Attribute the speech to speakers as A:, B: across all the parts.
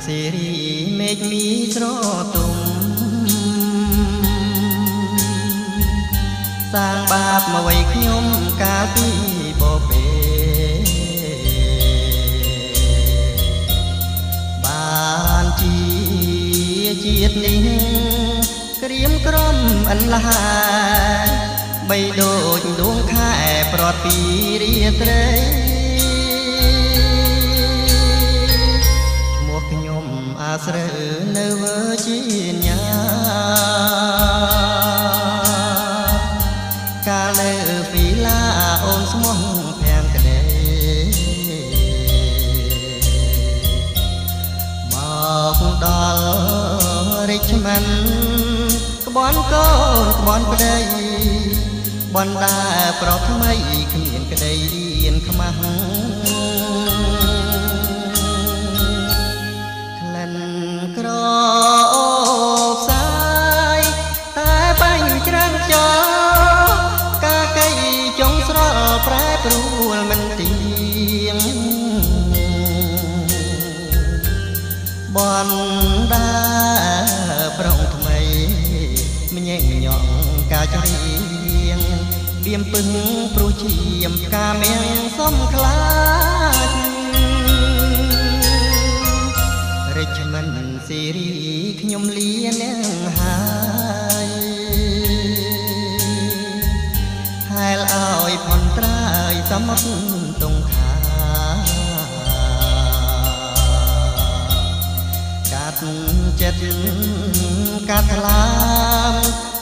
A: សេរីមេឃមីស្រទុំសាងបាបមកໄວខ្ញុំកាលពីបពេបានជាជាតិនេះក្រៀមក្រំអន្លាបីដូចដួងខែប្រត់ពីរាត្រីឈ្មោះខ្ញុំអាស្រូវនៅវើជាញាកាលនៅហ្វីឡាអូនស្មោះភាំងក្ដីមកដល់រិចមិនក្បន់កូនក្បន់ប្ដីបណ្ដាប្រុសថ្មីគ្មានក្ដីអៀនខ្មាស់ក្លិនក្រអូបសាយតែបាញ់ច្រាំងចោកាកៃចុងស្រល់ប្រែប្រួលមិនទៀងបណ្ដាប្រុសថ្មីម្ញែកញក់កាចរៀងបៀមពឹងព្រោះជាមកាមៀងសំខ្លាចរិចមិនសេរីខ្ញុំលានាងហើយហែលឲ្យផនត្រាយសមុទ្រទងខាកាត់ចិត្តកាត់ថ្លាម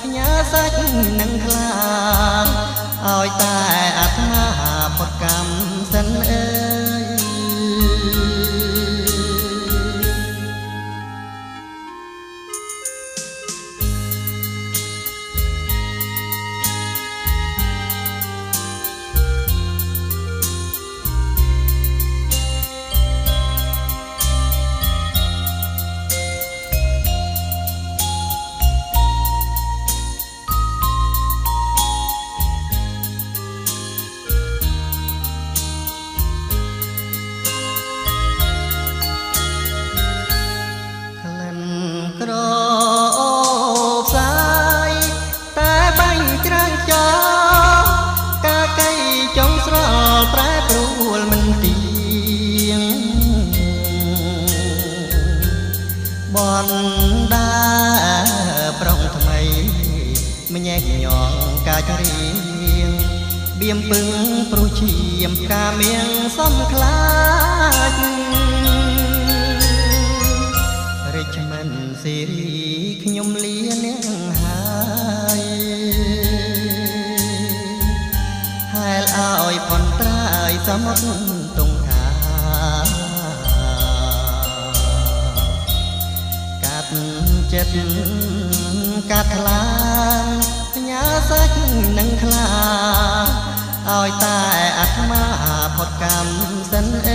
A: ផ្ញើសាច់នឹងខ្លាមឲ្យតែអាត្មាផុតកម្មសិនអើយក្រអូបសាយតែបាញ់ច្រាំងចោកាកៃចុងស្រល់ប្រែប្រួលមិនទៀងបណ្ដាប្រុសថ្មីម្ញែកញងកាចរៀងបៀមពឹងព្រោះជាមកាមៀងសំខ្លាចរិចមិនសេរីខ្ញុំលានាងហើយហែលឲ្យផនត្រាយសមុទ្រទងខាកាត់ចិត្តកាត់ថ្លាផ្ញើសាច់នឹងខ្លាឲ្យតែអាត្មាផុតកម្មសិនអ